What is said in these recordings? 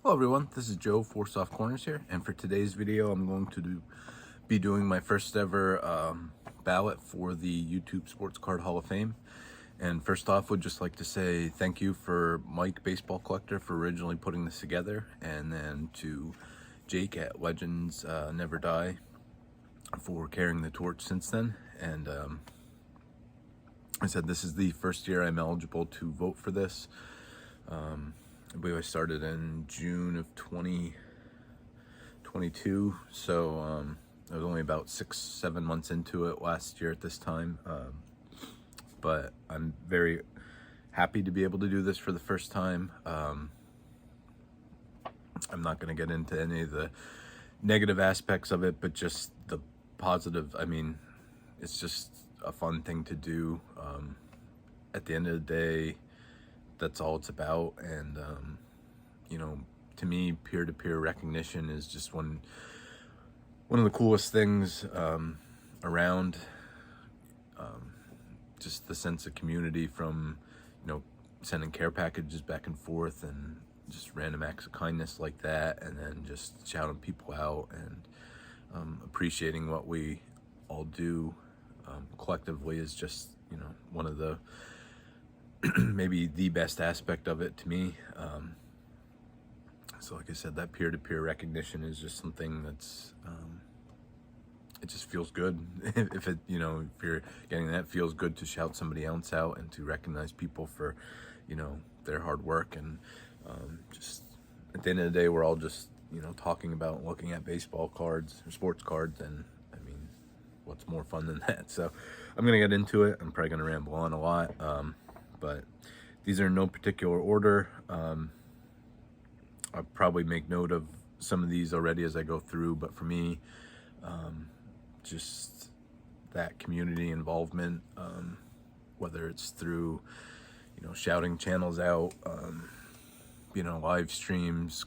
Hello everyone, this is Joe for Soft Corners here, and for today's video I'm going to be doing my first ever ballot for the YouTube Sports Card Hall of Fame. And first off, would just like to say thank you for Mike Baseball Collector for originally putting this together, and then to Jake at Legends Never Die for carrying the torch since then. And I said this is the first year I'm eligible to vote for this. I believe I started in June of 2022, so I was only about 6-7 months into it last year at this time, but I'm very happy to be able to do this for the first time. I'm not going to get into any of the negative aspects of it, but just the positive. I mean, it's just a fun thing to do. At the end of the day, that's all it's about. And you know, to me, peer-to-peer recognition is just one of the coolest things around. Just the sense of community from, you know, sending care packages back and forth and just random acts of kindness like that, and then just shouting people out and appreciating what we all do collectively is just, you know, one of the maybe the best aspect of it to me. So like I said, that peer-to-peer recognition is just something that's it just feels good. If it, you know, if you're getting that, it feels good to shout somebody else out and to recognize people for, you know, their hard work. And just at the end of the day, we're all just, you know, talking about looking at baseball cards or sports cards, and I mean, what's more fun than that? So I'm gonna get into it. I'm probably gonna ramble on a lot, but these are in no particular order. I'll probably make note of some of these already as I go through, but for me, just that community involvement, whether it's through, you know, shouting channels out, you know, live streams,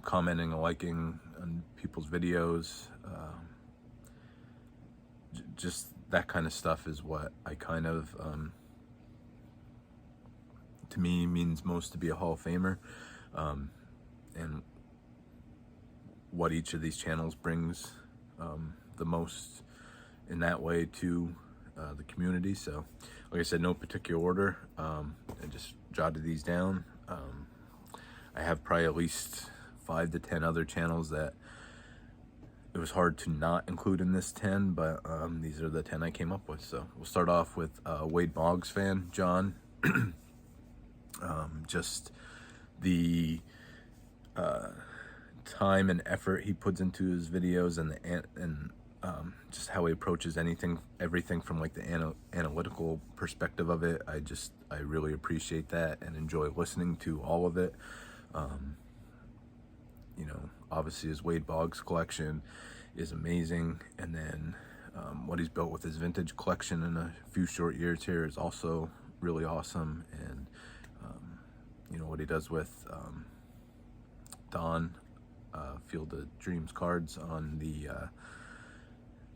commenting and liking on people's videos, just that kind of stuff is what I kind of, to me, means most to be a Hall of Famer. And what each of these channels brings the most in that way to the community. So like I said, no particular order. I just jotted these down. I have probably at least 5 to 10 other channels that it was hard to not include in this 10, but these are the 10 I came up with. So we'll start off with Wade Boggs fan, John. Just the time and effort he puts into his videos, and just how he approaches everything from like the analytical perspective of it. I really appreciate that and enjoy listening to all of it. You know, obviously his Wade Boggs collection is amazing, and then what he's built with his vintage collection in a few short years here is also really awesome. And you know, what he does with Don Field of Dreams cards on the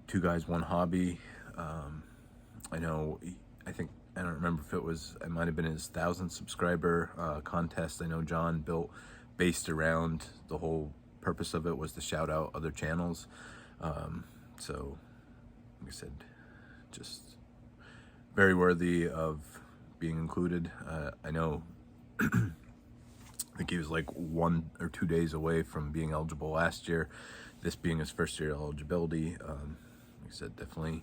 Two Guys One Hobby. I know, I don't remember if it might have been his 1,000 subscriber contest. I know John built based around the whole purpose of it was to shout out other channels. So like I said, just very worthy of being included. I know I think he was like 1 or 2 days away from being eligible last year, this being his first year eligibility. Like I said, definitely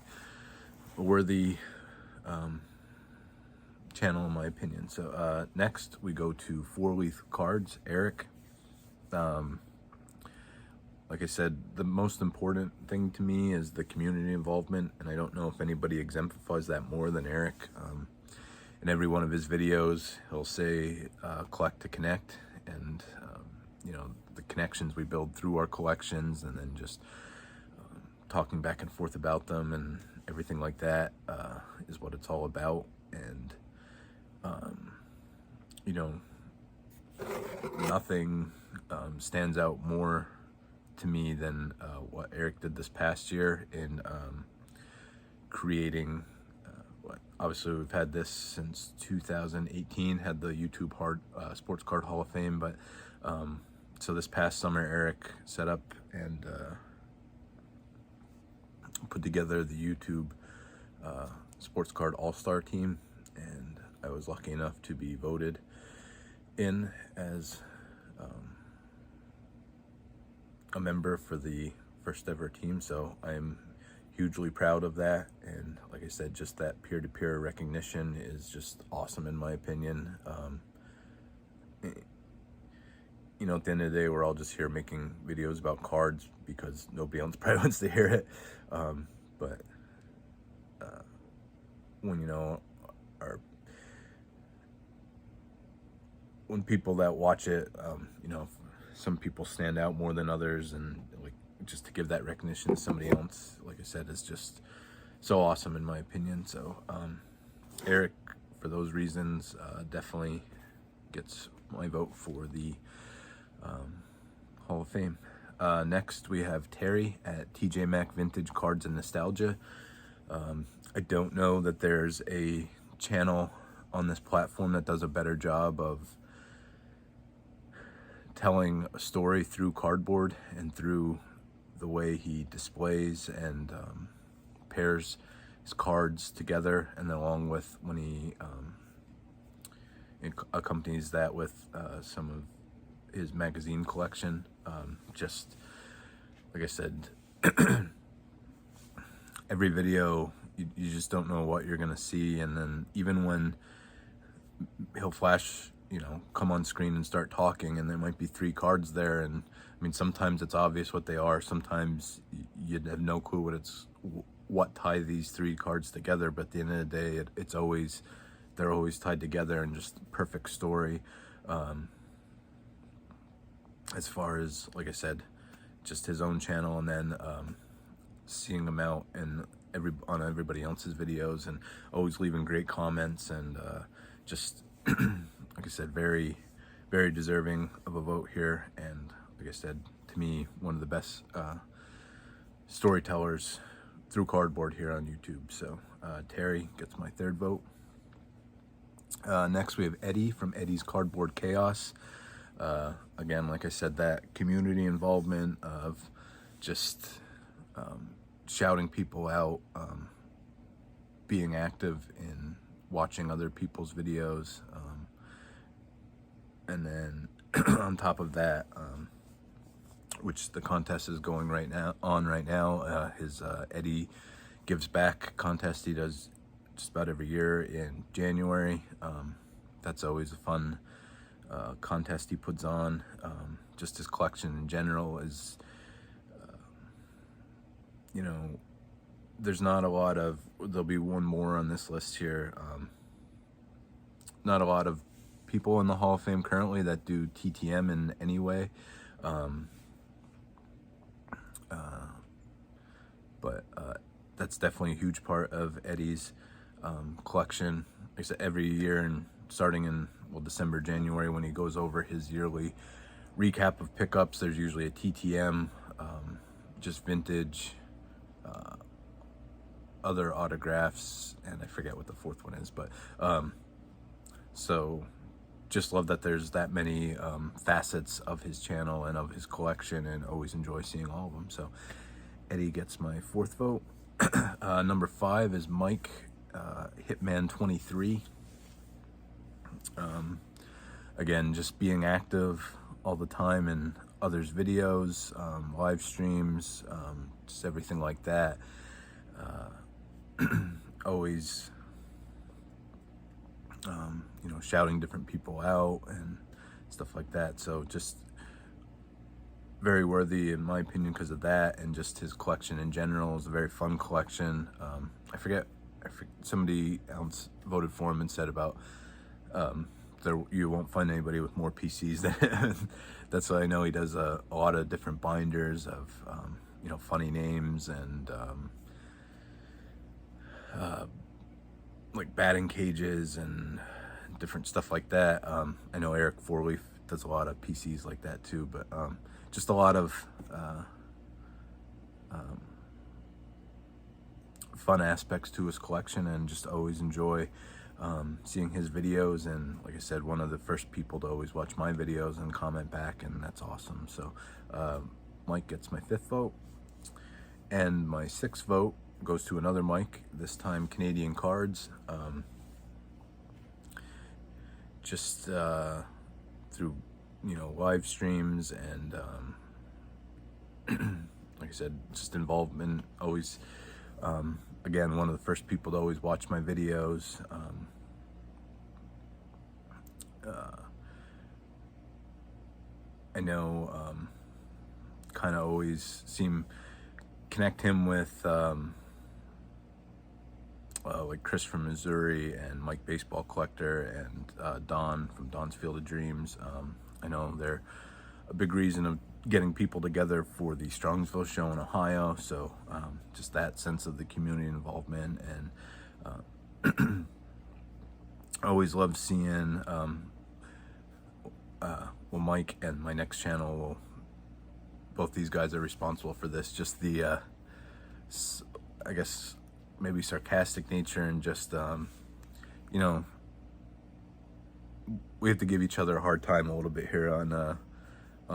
a worthy channel in my opinion. So next we go to Four Leaf Cards, Eric. Like I said, the most important thing to me is the community involvement, and I don't know if anybody exemplifies that more than Eric. In every one of his videos, he'll say, collect to connect, and, you know, the connections we build through our collections, and then just talking back and forth about them and everything like that is what it's all about. And, you know, nothing stands out more to me than what Eric did this past year in creating obviously we've had this since 2018, had the YouTube Sports Card Hall of Fame, but So this past summer, Eric set up and put together the YouTube sports card all-star team, and I was lucky enough to be voted in as a member for the first ever team. So I'm hugely proud of that, and like I said, just that peer-to-peer recognition is just awesome in my opinion. You know, at the end of the day, we're all just here making videos about cards because nobody else probably wants to hear it. But when, you know, when people that watch it, you know, some people stand out more than others, and like just to give that recognition to somebody else, like I said, is just so awesome in my opinion. So Eric, for those reasons, definitely gets my vote for the Hall of Fame. Next we have Terry at TJ Maxx Vintage Cards and Nostalgia. I don't know that there's a channel on this platform that does a better job of telling a story through cardboard and through the way he displays and pairs his cards together, and then along with when he accompanies that with some of his magazine collection. Just like I said, every video you just don't know what you're gonna see, and then even when he'll flash, you know, come on screen and start talking, and there might be 3 cards there, and I mean, sometimes it's obvious what they are, sometimes you'd have no clue what tie these 3 cards together, but at the end of the day, they're always tied together, and just perfect story. As far as, like I said, just his own channel, and then seeing him out and on everybody else's videos, and always leaving great comments, and just like I said, very, very deserving of a vote here. And like I said, to me, one of the best storytellers through cardboard here on YouTube. So Terry gets my 3rd vote. Next we have Eddie from Eddie's Cardboard Chaos. Again, like I said, that community involvement of just shouting people out, being active in watching other people's videos, and then on top of that, which the contest is going right now, his Eddie Gives Back contest he does just about every year in January. That's always a fun contest he puts on. Just his collection in general is, you know, there's not a lot of, there'll be one more on this list here, not a lot of people in the Hall of Fame currently that do TTM in any way, but that's definitely a huge part of Eddie's collection. Like I said, every year, and starting in, well, December, January, when he goes over his yearly recap of pickups, there's usually a TTM, just vintage, other autographs, and I forget what the 4th one is, but so just love that there's that many facets of his channel and of his collection, and always enjoy seeing all of them. So Eddie gets my 4th vote. Number 5 is Mike, Hitman 23. Again, just being active all the time in others' videos, live streams, just everything like that. Always, you know, shouting different people out and stuff like that. So just very worthy in my opinion because of that, and just his collection in general is a very fun collection. I forget, somebody else voted for him and said about you won't find anybody with more PCs than him. That's why I know he does a lot of different binders of you know, funny names, and like batting cages and different stuff like that. I know Eric Forleaf does a lot of PCs like that too, but just a lot of fun aspects to his collection, and just always enjoy seeing his videos, and like I said, one of the first people to always watch my videos and comment back, and that's awesome. So Mike gets my 5th vote, and my 6th vote goes to another Mike, this time Canadian Cards. Just through live streams and like I said, just involvement, always again, one of the first people to always watch my videos. I know kind of always connect him with like Chris from Missouri and Mike Baseball Collector and Don from Don's Field of Dreams. I know they're a big reason of getting people together for the Strongsville show in Ohio. So just that sense of the community involvement, and I always love seeing well, Mike and my next channel, both these guys are responsible for this, just the I guess maybe sarcastic nature, and just we have to give each other a hard time a little bit here on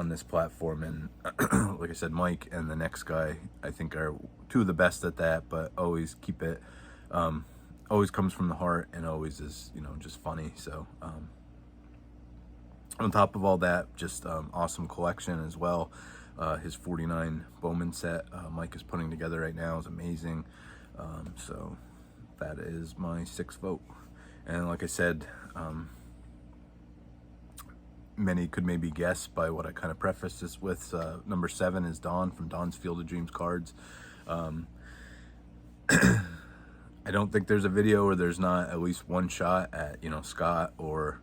this platform. And like I said, Mike and the next guy, I think, are two of the best at that, but always keep it always comes from the heart, and always is just funny. So on top of all that, just awesome collection as well. His 49 Bowman set Mike is putting together right now is amazing. So that is my 6th vote. And like I said, many could maybe guess by what I kind of prefaced this with. Number 7 is Don from Don's Field of Dreams Cards. I don't think there's a video where there's not at least one shot at Scott or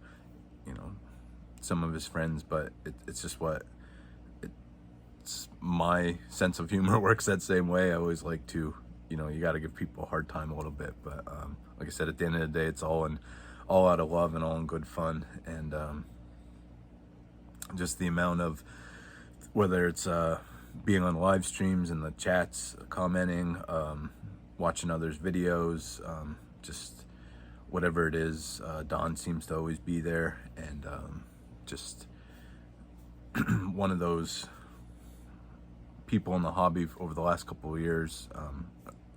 some of his friends, but it's just it's my sense of humor works that same way. I always like to you got to give people a hard time a little bit, but like I said, at the end of the day, it's all out of love and all in good fun. And just the amount of, whether it's being on live streams and the chats, commenting, watching others videos, just whatever it is, Don seems to always be there, and just one of those people in the hobby over the last couple of years,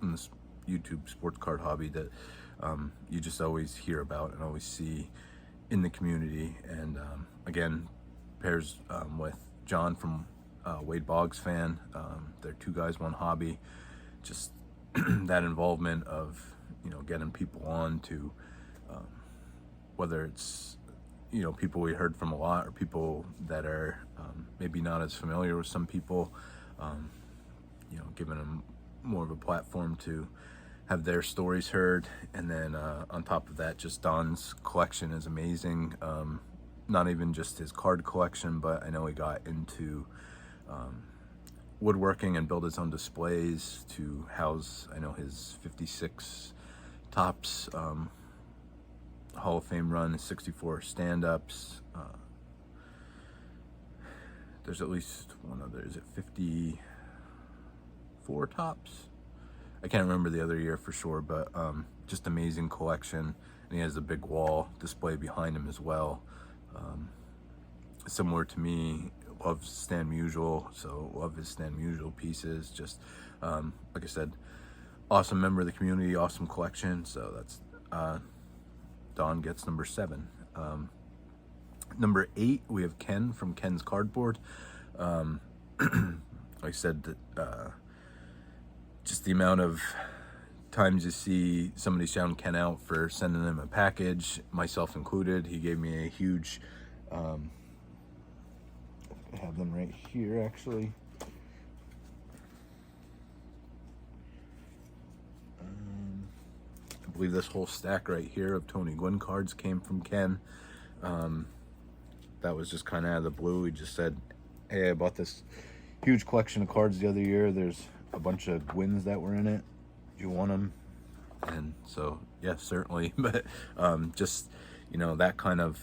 in this YouTube sports card hobby, that you just always hear about and always see in the community. And again, pairs with John from Wade Boggs Fan. They're 2 guys, 1 hobby. Just that involvement of getting people on to whether it's people we heard from a lot, or people that are maybe not as familiar with some people, giving them more of a platform to have their stories heard. And then on top of that, just Don's collection is amazing. Not even just his card collection, but I know he got into woodworking and built his own displays to house, I know, his 56 Topps Hall of Fame run, his 64 stand-ups. There's at least one other, is it 54 Topps? I can't remember the other year for sure, but just amazing collection. And he has a big wall display behind him as well. Similar to me, loves Stan Musial, so love his Stan Musial pieces. Just like I said, awesome member of the community, awesome collection. So that's Don gets number 7. Number 8, we have Ken from Ken's Cardboard. Like I said, just the amount of times you see somebody shout Ken out for sending them a package, myself included. He gave me a huge, I have them right here actually. I believe this whole stack right here of Tony Gwynn cards came from Ken. That was just kind of out of the blue. He just said, hey, I bought this huge collection of cards the other year. There's a bunch of Gwynns that were in it. Do you want them? And so, yes, certainly. But just, that kind of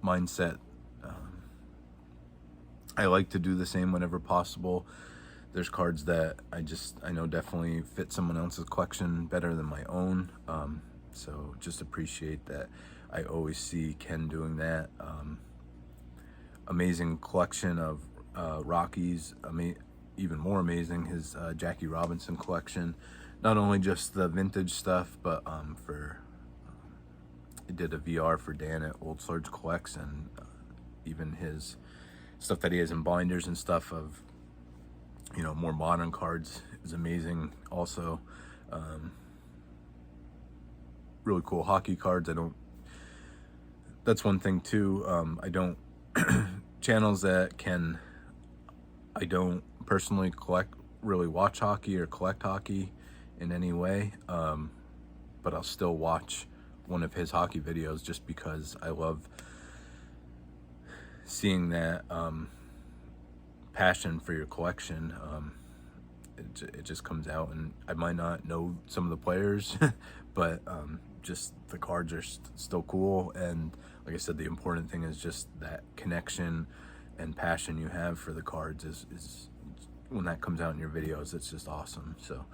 mindset. I like to do the same whenever possible. There's cards that I know definitely fit someone else's collection better than my own. So just appreciate that. I always see Ken doing that. Amazing collection of Rockies. Even more amazing, his Jackie Robinson collection. Not only just the vintage stuff, but he did a VR for Dan at Old Swords Collects, and even his stuff that he has in binders and stuff of, you know, more modern cards is amazing also. Really cool hockey cards. That's one thing too. I don't channels that I don't personally really watch hockey or collect hockey in any way, but I'll still watch one of his hockey videos just because I love seeing that passion for your collection. It just comes out, and I might not know some of the players, but just the cards are still cool. And like I said, the important thing is just that connection and passion you have for the cards is when that comes out in your videos, it's just awesome. So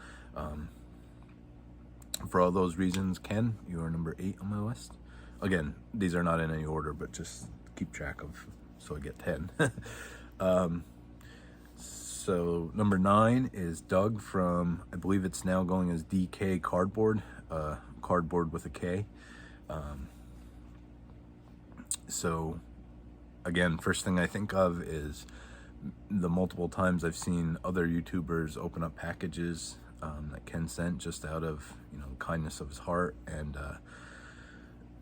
for all those reasons, Ken, you are number 8 on my list. Again, these are not in any order, but just keep track of, so I get 10. So number 9 is Doug from, I believe it's now going as DK Cardboard, cardboard with a K. So again, first thing I think of is the multiple times I've seen other YouTubers open up packages that Ken sent just out of, you know, the kindness of his heart, and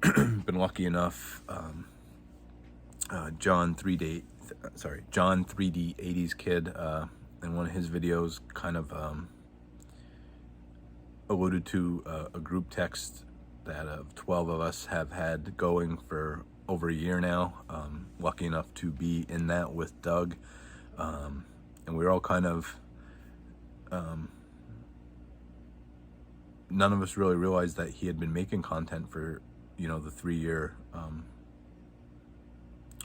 been lucky enough. John 3D 80s Kid, in one of his videos kind of alluded to a group text that of 12 of us have had going for over a year now. Lucky enough to be in that with Doug, and we were all kind of none of us really realized that he had been making content for, you know, the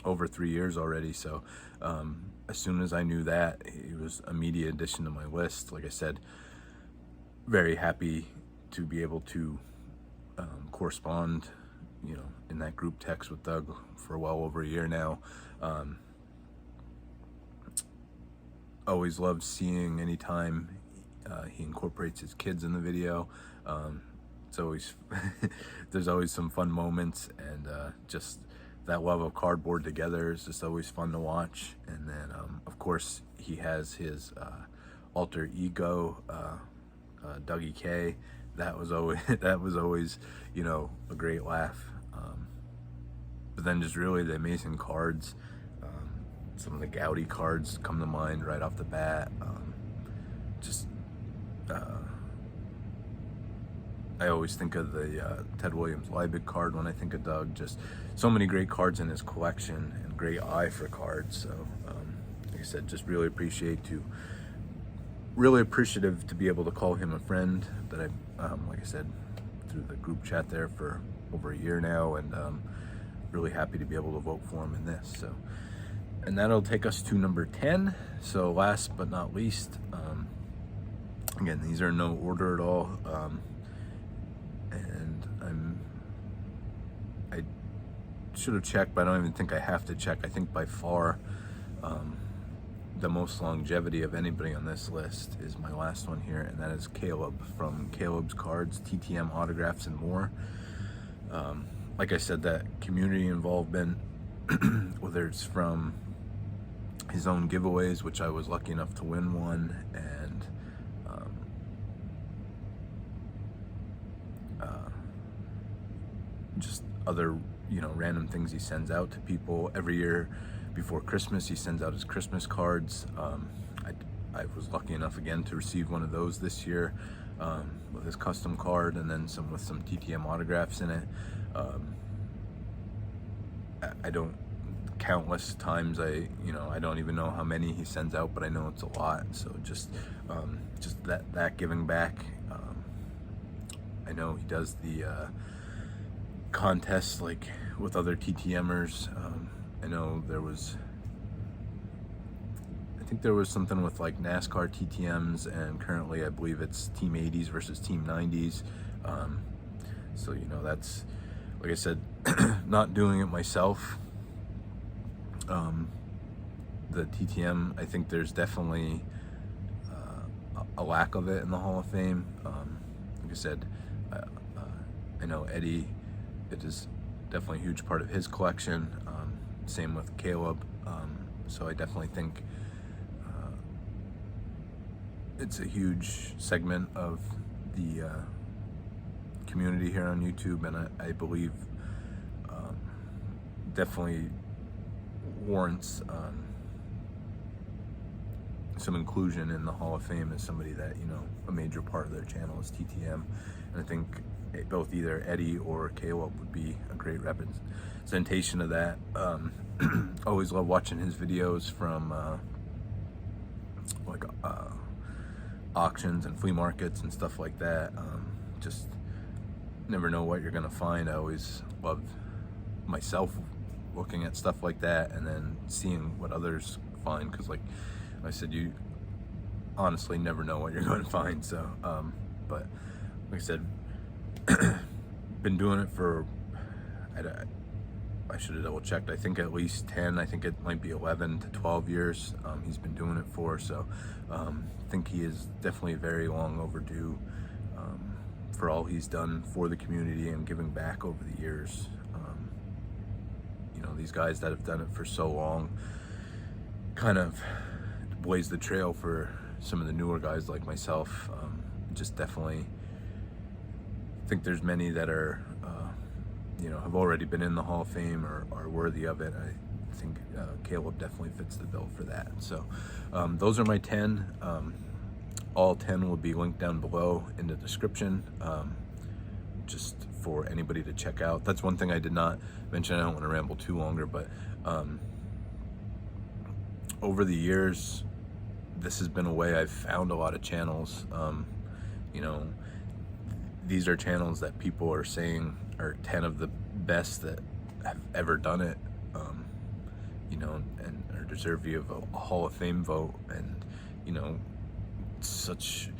over 3 years already. So as soon as I knew that, it was immediate addition to my list. Like I said, very happy to be able to correspond, you know, in that group text with Doug for well over a year now. Always loved seeing anytime he incorporates his kids in the video. It's always there's always some fun moments, and just that love of cardboard together is just always fun to watch. And then of course he has his alter ego, Dougie K. That was always you know, a great laugh. But then just really the amazing cards. Some of the Gaudy cards come to mind right off the bat. I always think of the Ted Williams Liebig card when I think of Doug. Just so many great cards in his collection, and great eye for cards. So like I said, just really appreciative to be able to call him a friend that I like I said, through the group chat there for over a year now, and really happy to be able to vote for him in this. So, and that'll take us to number 10. So last but not least, again, these are in no order at all, and I should have checked, but I don't even think I have to check. I think by far the most longevity of anybody on this list is my last one here, and that is Caleb from Caleb's Cards, TTM Autographs and More. Like I said, that community involvement, whether it's from his own giveaways, which I was lucky enough to win one, and just other, you know, random things he sends out to people. Every year before Christmas, he sends out his Christmas cards. I was lucky enough again to receive one of those this year, with his custom card, and then with some TTM autographs in it. I don't, countless times, I don't even know how many he sends out, but I know it's a lot. So just that giving back. I know he does the contests like with other TTMers. I know I think there was something with like NASCAR TTMs, and currently I believe it's Team 80s versus Team 90s. So, you know, that's, like I said, not doing it myself. The TTM, I think there's definitely a lack of it in the Hall of Fame. Like I said, I know Eddie, it is definitely a huge part of his collection. Same with Caleb. So I definitely think it's a huge segment of the community here on YouTube, and I believe definitely warrants some inclusion in the Hall of Fame as somebody that, you know, a major part of their channel is TTM. And I think both either Eddie or Caleb would be a great representation of that. Always love watching his videos from like auctions and flea markets and stuff like that. Just never know what you're gonna find. I always love myself looking at stuff like that and then seeing what others find, because like I said, you honestly never know what you're going to find. So but like I said, been doing it for, I should have double checked, I think at least 10, I think it might be 11 to 12 years he's been doing it for. So I think he is definitely very long overdue for all he's done for the community and giving back over the years. You know, these guys that have done it for so long kind of blaze the trail for some of the newer guys like myself. Just definitely think there's many that are you know, have already been in the Hall of Fame or are worthy of it. I think Caleb definitely fits the bill for that. So those are my 10. All 10 will be linked down below in the description, just for anybody to check out. That's one thing I did not mention. I don't want to ramble too longer, but over the years, this has been a way I've found a lot of channels. You know, these are channels that people are saying are 10 of the best that have ever done it, you know, and are deserving of a Hall of Fame vote. And, you know, it's such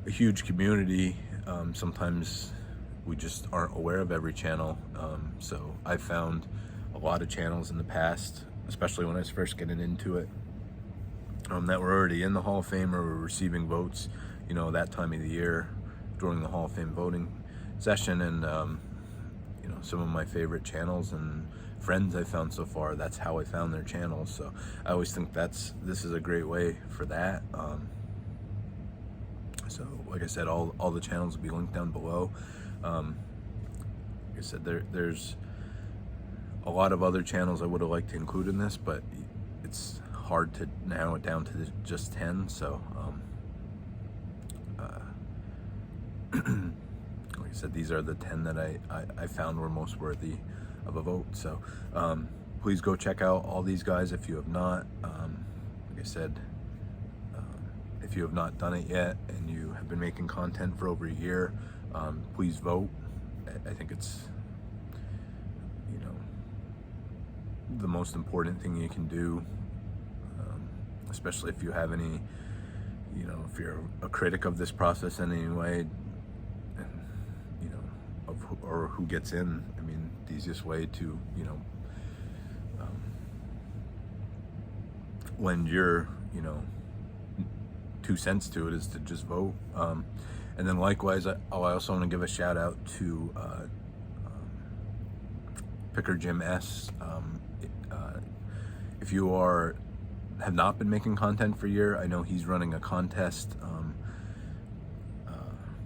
a huge community. Sometimes we just aren't aware of every channel. So I've found a lot of channels in the past, especially when I was first getting into it, that were already in the Hall of Fame or were receiving votes, you know, that time of the year during the Hall of Fame voting session. And you know, some of my favorite channels and friends I found so far, that's how I found their channels. So I always think this is a great way for that. So like I said, all the channels will be linked down below. Like I said, there's a lot of other channels I would have liked to include in this, but it's hard to narrow it down to just 10. So like I said, these are the 10 that I found were most worthy of a vote. So please go check out all these guys if you have not. Like I said, if you have not done it yet and you have been making content for over a year, please vote. I think it's, you know, the most important thing you can do, especially if you have any, you know, if you're a critic of this process in any way, and, you know, or who gets in. I mean, the easiest way to, you know, lend your, you know, 2 cents to it is to just vote. And then likewise, I also want to give a shout out to Picker Jim S. If you have not been making content for a year, I know he's running a contest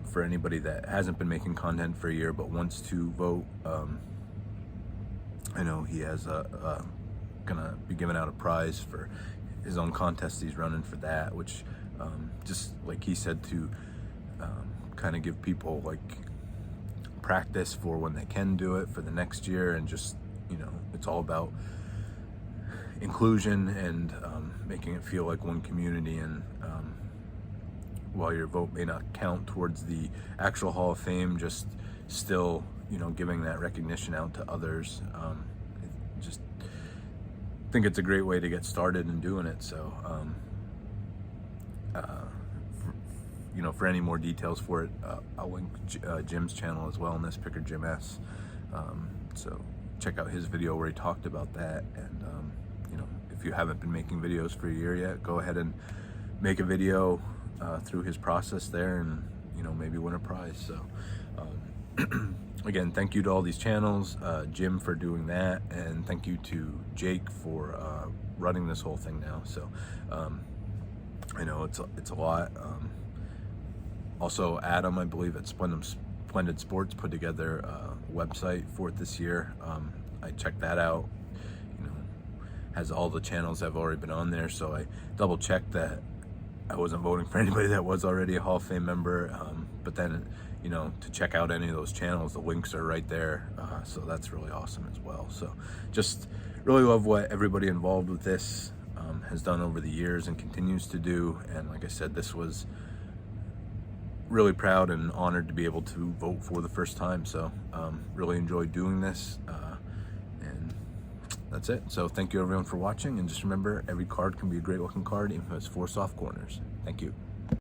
for anybody that hasn't been making content for a year but wants to vote. I know he has gonna be giving out a prize for his own contest he's running for that, which just like he said, to kind of give people like practice for when they can do it for the next year. And just, you know, it's all about inclusion and making it feel like one community. And while your vote may not count towards the actual Hall of Fame, just still, you know, giving that recognition out to others. Just think it's a great way to get started in doing it. So you know, for any more details for it, I'll link Jim's channel as well, This Picker Jim S. So check out his video where he talked about that. And you know, if you haven't been making videos for a year yet, go ahead and make a video through his process there, and you know, maybe win a prize. So again, thank you to all these channels, Jim for doing that, and thank you to Jake for running this whole thing now. So I know it's a lot. Also, Adam, I believe at Splendid Sports, put together a website for it this year. I checked that out. You know, has all the channels that have already been on there. So I double checked that I wasn't voting for anybody that was already a Hall of Fame member. But then, you know, to check out any of those channels, the links are right there. So that's really awesome as well. So just really love what everybody involved with this has done over the years and continues to do. And like I said, this was really proud and honored to be able to vote for the first time. So really enjoyed doing this, and that's it. So thank you everyone for watching, and just remember, every card can be a great looking card, even if it's 4 soft corners. Thank you.